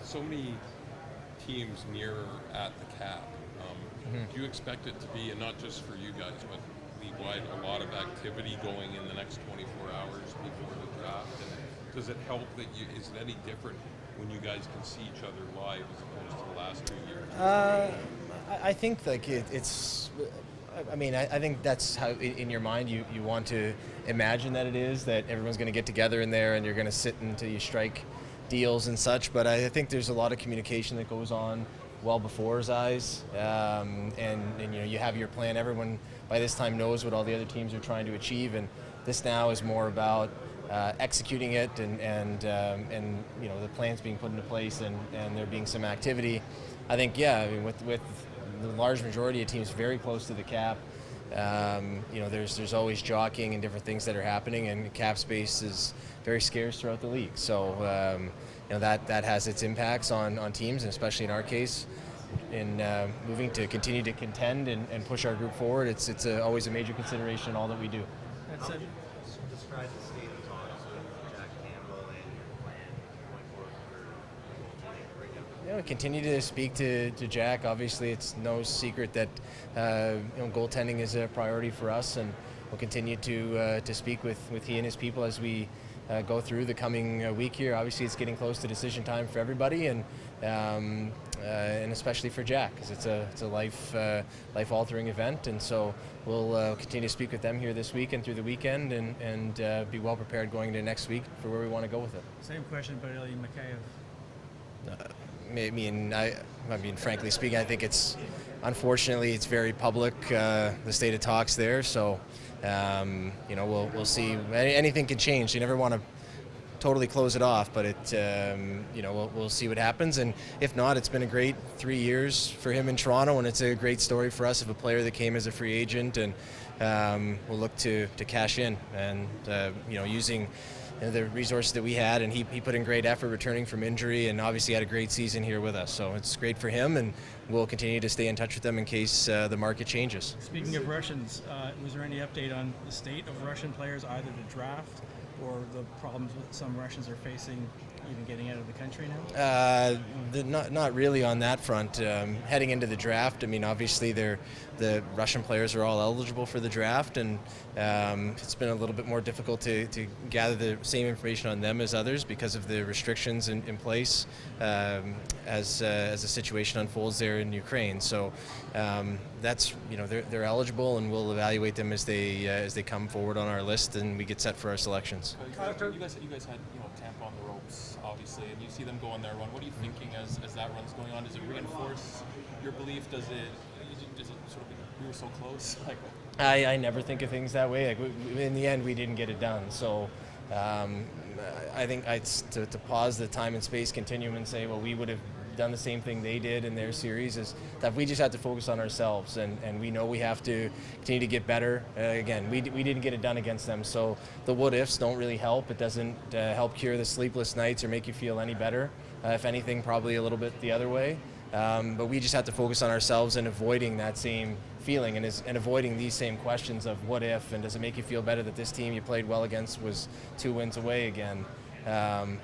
so many teams nearer at the cap. Do you expect it to be, and not just for you guys, but league-wide, a lot of activity going in the next 24 hours before the draft? And does it help that is it any different when you guys can see each other live as opposed to the last 2 years? I think like it's. I mean, I think that's how in your mind you want to imagine that it is, that everyone's going to get together in there and you're going to sit until you strike deals and such. But I think there's a lot of communication that goes on well before his eyes, and you have your plan. Everyone by this time knows what all the other teams are trying to achieve, and this now is more about executing it and the plans being put into place and there being some activity. I think with the large majority of teams very close to the cap, there's always jockeying and different things that are happening, and cap space is very scarce throughout the league. So that has its impacts on teams, and especially in our case, in moving to continue to contend and push our group forward. It's always a major consideration in all that we do. That's it. Describe the state of talks with Jack Campbell and your plan going forward for right now. We continue to speak to Jack. Obviously, it's no secret that goaltending is a priority for us, and we'll continue to speak with he and his people as we go through the coming week here. Obviously, it's getting close to decision time for everybody, and especially for Jack, because it's a life-altering event, and so we'll continue to speak with them here this week and through the weekend, and be well prepared going into next week for where we want to go with it. Same question about Ilya Mikheyev. I mean, frankly speaking, I think unfortunately, it's very public, the state of talks there. So, we'll see. Anything can change. You never want to totally close it off, but we'll see what happens. And if not, it's been a great 3 years for him in Toronto, and it's a great story for us of a player that came as a free agent, and we'll look to cash in and using the resources that we had, and he put in great effort returning from injury, and obviously had a great season here with us. So it's great for him, and we'll continue to stay in touch with them in case the market changes. Speaking of Russians, was there any update on the state of Russian players, either the draft or the problems that some Russians are facing even getting out of the country now? Not really on that front. Heading into the draft, I mean, obviously the Russian players are all eligible for the draft, and it's been a little bit more difficult to gather the same information on them as others because of the restrictions in place as the situation unfolds there in Ukraine. So that's they're eligible, and we'll evaluate them as they come forward on our list, and we get set for our selections. You guys had Tampa on the ropes, obviously, and you see them go on their run. What are you thinking as that run's going on? Does it reinforce your belief? Does it sort of we were so close? I never think of things that way. In the end, we didn't get it done. So I think to pause the time and space continuum and say, well, we would have done the same thing they did in their series, is that we just have to focus on ourselves, and we know we have to continue to get better. Again, we didn't get it done against them, so the what ifs don't really help. It doesn't help cure the sleepless nights or make you feel any better. If anything, probably a little bit the other way. But we just have to focus on ourselves and avoiding that same feeling and avoiding these same questions of what if, and does it make you feel better that this team you played well against was 2 wins away again.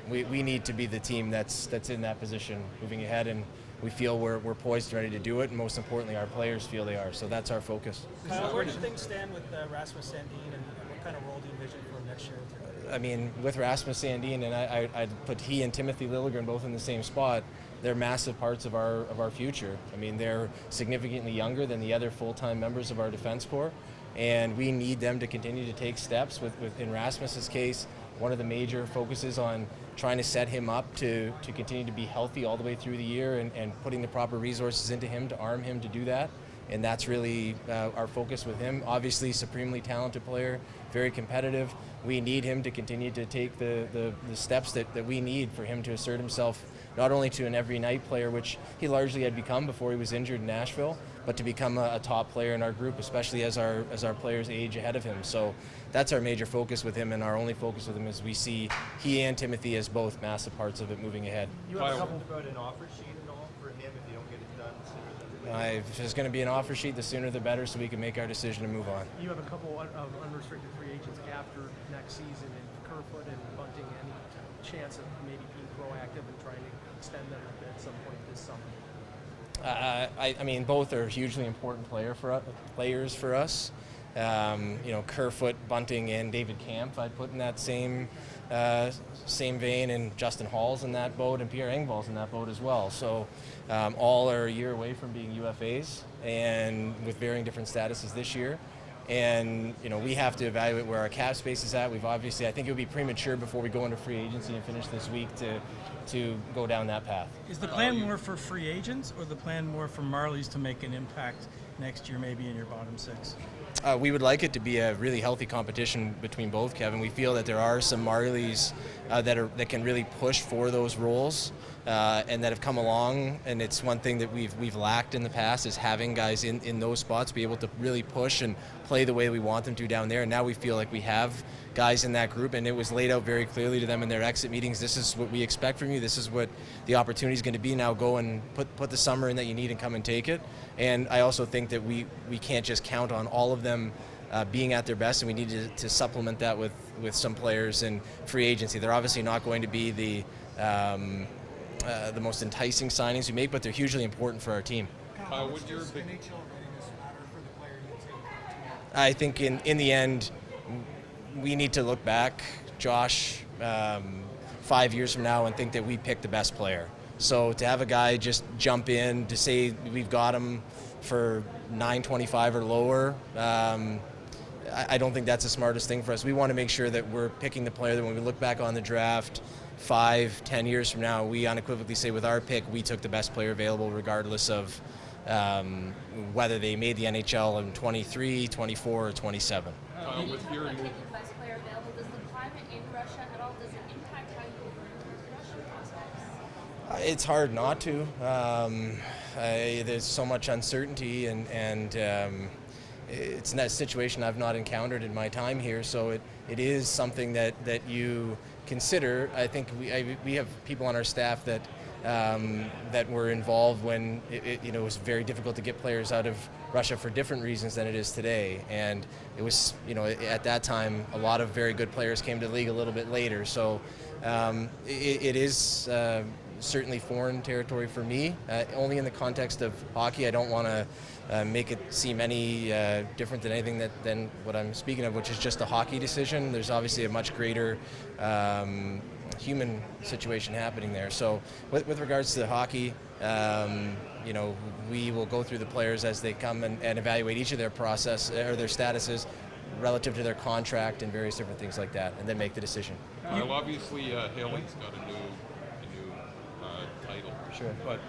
We need to be the team that's in that position moving ahead, and we feel we're poised and ready to do it, and most importantly, our players feel they are. So that's our focus. Where do things stand with Rasmus Sandin, and what kind of role do you envision for next year? I mean, with Rasmus Sandin, and I'd put he and Timothy Liljegren both in the same spot. They're massive parts of our future. I mean, they're significantly younger than the other full-time members of our defense corps, and we need them to continue to take steps. In Rasmus's case, one of the major focuses on trying to set him up to continue to be healthy all the way through the year, and putting the proper resources into him to arm him to do that. And that's really our focus with him. Obviously, supremely talented player, very competitive. We need him to continue to take the steps that we need for him to assert himself, not only to an every night player, which he largely had become before he was injured in Nashville, but to become a top player in our group, especially as our players age ahead of him. So that's our major focus with him, and our only focus with him is we see he and Timothy as both massive parts of it moving ahead. You have a couple about an offer sheet and all for him if you don't get it done sooner than later? If there's going to be an offer sheet, the sooner the better, so we can make our decision to move on. You have a couple of unrestricted free agents after next season, and Kerfoot and Bunting. Any chance of maybe being proactive and trying to extend them at some point this summer? I mean, both are hugely important players for us. Kerfoot, Bunting, and David Kampf, I'd put in that same vein, and Justin Hall's in that boat, and Pierre Engvall's in that boat as well. So all are a year away from being UFAs, and with varying different statuses this year. And we have to evaluate where our cap space is at. I think it would be premature before we go into free agency and finish this week to go down that path. Is the plan more for free agents, or the plan more for Marlies to make an impact next year, maybe in your bottom six? We would like it to be a really healthy competition between both, Kevin. We feel that there are some Marlies that can really push for those roles and that have come along. And it's one thing that we've lacked in the past, is having guys in those spots be able to really push and play the way we want them to down there. And now we feel like we have guys in that group, and it was laid out very clearly to them in their exit meetings. This is what we expect from you. This is what the opportunity is going to be. Now go and put the summer in that you need and come and take it. And I also think that we can't just count on all of them being at their best, and we need to supplement that with some players in free agency. They're obviously not going to be the most enticing signings we make, but they're hugely important for our team. Would your big I think in the end, we need to look back, Josh, 5 years from now and think that we picked the best player. So to have a guy just jump in to say we've got him for $9.25 or lower, I don't think that's the smartest thing for us. We want to make sure that we're picking the player that when we look back on the draft 5-10 years from now, we unequivocally say with our pick, we took the best player available regardless of whether they made the NHL in 23, 24, or 27. with your Taking the best player available, does the climate in Russia at all, does it impact how you Russian prospects? It's hard not to. There's so much uncertainty, and it's in that situation I've not encountered in my time here. So it is something that you consider. I think we have people on our staff that were involved when it was very difficult to get players out of Russia for different reasons than it is today. And it was, at that time, a lot of very good players came to the league a little bit later. So it is certainly foreign territory for me, only in the context of hockey. I don't want to make it seem any different than anything than what I'm speaking of, which is just a hockey decision. There's obviously a much greater human situation happening there. So with regards to the hockey, we will go through the players as they come and evaluate each of their process or their statuses relative to their contract and various different things like that, and then make the decision. Well, obviously, Haley's got a new title. Sure. But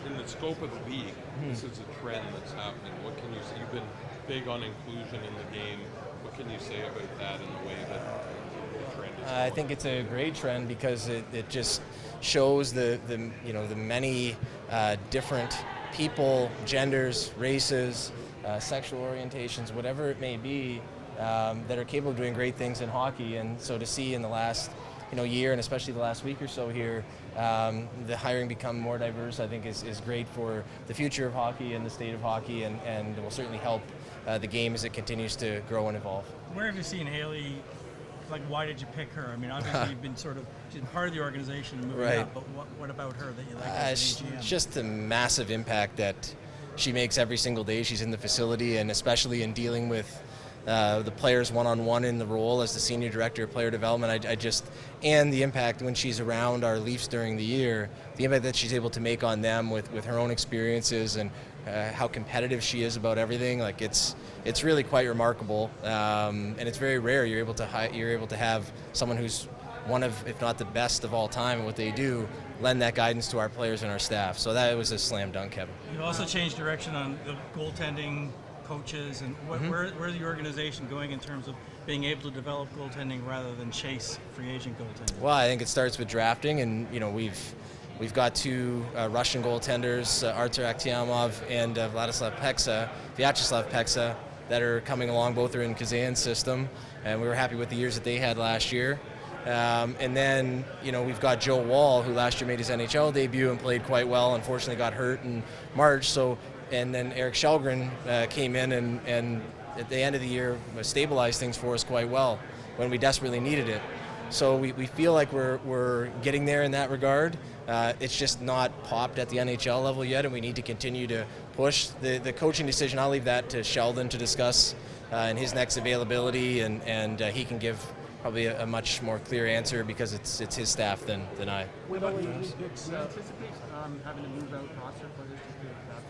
in the scope of the league, this is a trend that's happening. What can you say? You've been big on inclusion in the game. What can you say about that in the way that the trend is going? I think it's a great trend because it just shows the many different people, genders, races, sexual orientations, whatever it may be, that are capable of doing great things in hockey. And so to see in the last year, and especially the last week or so here, the hiring become more diverse, I think is great for the future of hockey and the state of hockey, and will certainly help the game as it continues to grow and evolve. Where have you seen Haley? Like, why did you pick her? I mean, obviously you've been she's part of the organization moving Right. up, but what about her that you like as an AGM? Just the massive impact that she makes every single day she's in the facility, and especially in dealing with the players one-on-one in the role as the senior director of player development. And the impact when she's around our Leafs during the year, the impact that she's able to make on them with her own experiences and how competitive she is about everything. Like it's really quite remarkable, and it's very rare you're able to have someone who's one of, if not the best of all time at what they do, lend that guidance to our players and our staff. So that was a slam dunk, Kevin. You've also changed direction on the goaltending coaches, and where's the organization going in terms of being able to develop goaltending rather than chase free agent goaltending? Well, I think it starts with drafting, and we've got two Russian goaltenders, Artur Akhtiamov and Vyacheslav Peksa, that are coming along. Both are in Kazan's system, and we were happy with the years that they had last year. And then, we've got Joe Wall, who last year made his NHL debut and played quite well. Unfortunately, got hurt in March. And then Eric Shelgren came in and at the end of the year stabilized things for us quite well when we desperately needed it. So we feel like we're getting there in that regard. It's just not popped at the NHL level yet, and we need to continue to push. The coaching decision, I'll leave that to Sheldon to discuss in his next availability, and he can give probably a much more clear answer because it's his staff than I. What about you anticipate having to move out roster players just to adapt?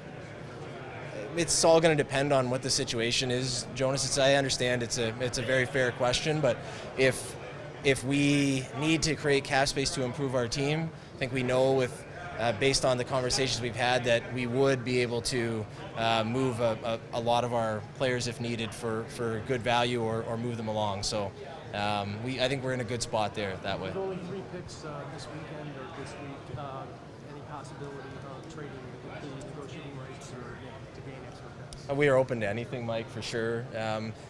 It's all going to depend on what the situation is, Jonas. I understand it's a very fair question, but if we need to create cap space to improve our team, I think we know based on the conversations we've had that we would be able to move a lot of our players if needed for good value or move them along. So I think we're in a good spot there that way. With only 3 picks this weekend or this week, any possibility of trading the negotiating rights or to gain extra picks? We are open to anything, Mike, for sure.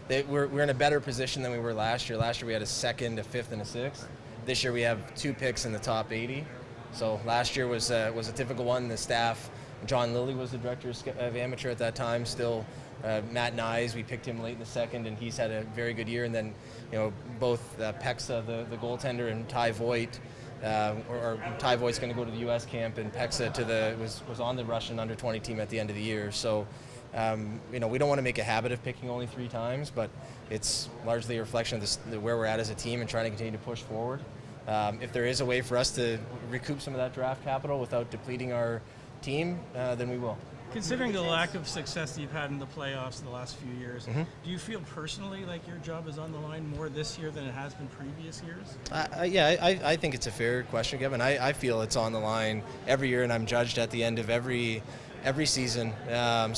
We're in a better position than we were last year. Last year we had a 2nd, a 5th, and a 6th. This year we have 2 picks in the top 80. So last year was a typical one. The staff, John Lilly was the director of amateur at that time. Still, Matt Nyes, we picked him late in the 2nd, and he's had a very good year. And then, both Pexa, the goaltender, and Ty Voigt, or Ty Voigt's going to go to the U.S. camp, and Pexa was on the Russian under-20 team at the end of the year. So, we don't want to make a habit of picking only 3 times, but it's largely a reflection of where we're at as a team and trying to continue to push forward. If there is a way for us to recoup some of that draft capital without depleting our team, then we will. Considering the lack of success that you've had in the playoffs the last few years, do you feel personally like your job is on the line more this year than it has been previous years? I think it's a fair question, Kevin. I feel it's on the line every year, and I'm judged at the end of every season. I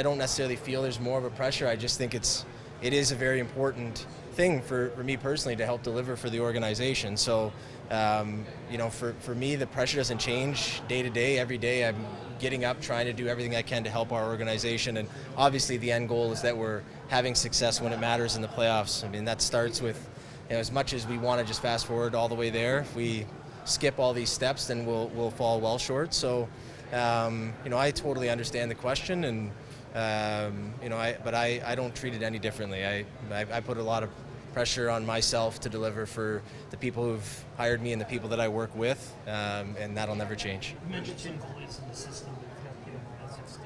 don't necessarily feel there's more of a pressure. I just think it is a very important thing for me personally to help deliver for the organization. So, for me, the pressure doesn't change day to day. Every day I'm getting up, trying to do everything I can to help our organization. And obviously the end goal is that we're having success when it matters in the playoffs. I mean, that starts with, as much as we want to just fast forward all the way there, if we skip all these steps, then we'll fall well short. So, I totally understand the question, and but I don't treat it any differently. I put a lot of pressure on myself to deliver for the people who've hired me and the people that I work with, and that'll never change. You mentioned Tim Goalies in the system that Peter Mraz have stayed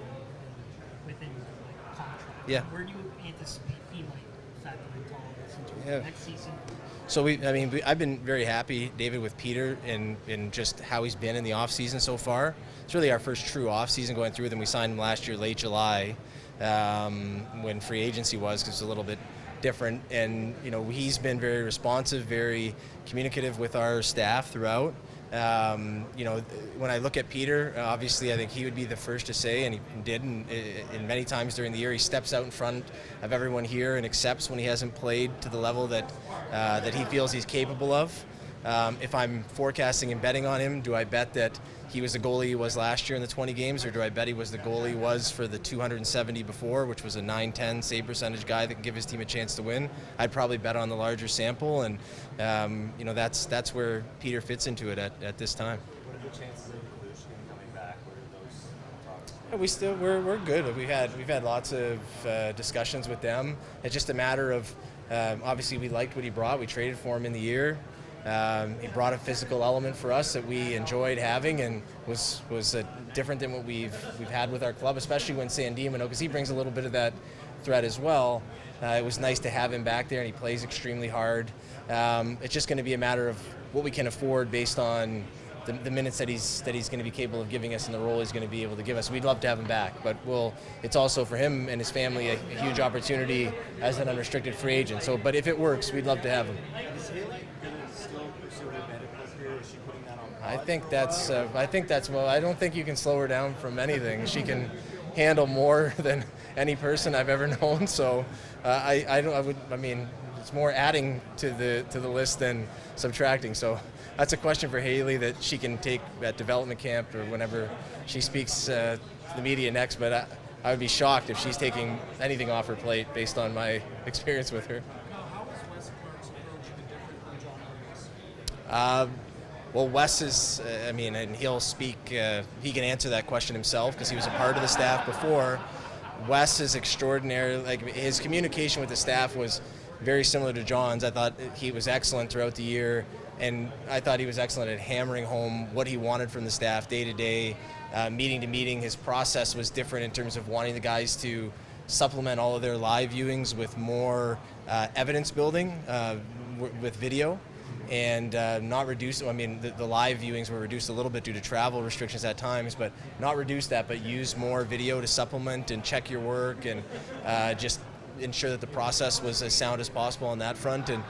within contract. Yeah. Where do you anticipate he might factor into all this into Yeah. next season? So I've been very happy, David, with Peter in just how he's been in the off season so far. It's really our first true off season going through. Then we signed him last year, late July, when free agency was, because it's a little bit different. And he's been very responsive, very communicative with our staff throughout. When I look at Peter, obviously I think he would be the first to say, and he did, and many times during the year he steps out in front of everyone here and accepts when he hasn't played to the level that he feels he's capable of. If I'm forecasting and betting on him, do I bet that he was the goalie he was last year in the 20 games, or do I bet he was the goalie he was for the 270 before, which was a 9-10 save percentage guy that can give his team a chance to win? I'd probably bet on the larger sample, and that's where Peter fits into it at this time. What are the chances of Lucian coming back? What are those talks? We're good. We've had lots of discussions with them. It's just a matter of obviously we liked what he brought. We traded for him in the year. He brought a physical element for us that we enjoyed having, and was different than what we've had with our club, especially when Sandin went out, because he brings a little bit of that threat as well. It was nice to have him back there, and he plays extremely hard. It's just going to be a matter of what we can afford based on the minutes that he's going to be capable of giving us and the role he's going to be able to give us. We'd love to have him back, but it's also for him and his family a huge opportunity as an unrestricted free agent. So, but if it works, we'd love to have him. Is Haley going to still pursue her medical career? Is she putting that on pause? I think that's well. I don't think you can slow her down from anything. She can handle more than any person I've ever known. So, it's more adding to the list than subtracting. So, that's a question for Haley that she can take at development camp or whenever she speaks to the media next. But I would be shocked if she's taking anything off her plate based on my experience with her. How has Wes Clark's approach been different from John Lewis? Well, Wes is, and he'll speak, he can answer that question himself because he was a part of the staff before. Wes is extraordinary. Like, his communication with the staff was very similar to John's. I thought he was excellent throughout the year, And I thought he was excellent at hammering home what he wanted from the staff day to day, meeting to meeting. His process was different in terms of wanting the guys to supplement all of their live viewings with more evidence building with video, and not reduce. I mean, the live viewings were reduced a little bit due to travel restrictions at times, but not reduce that, but use more video to supplement and check your work, and just ensure that the process was as sound as possible on that front. And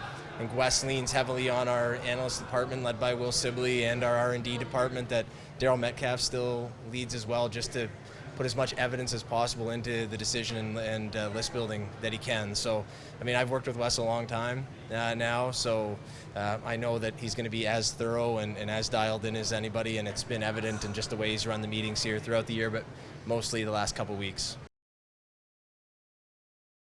Wes leans heavily on our analyst department led by Will Sibley, and our R&D department that Daryl Metcalf still leads as well, just to put as much evidence as possible into the decision and list building that he can. So, I mean, I've worked with Wes a long time now, so I know that he's going to be as thorough and as dialed in as anybody, and it's been evident in just the way he's run the meetings here throughout the year, but mostly the last couple weeks.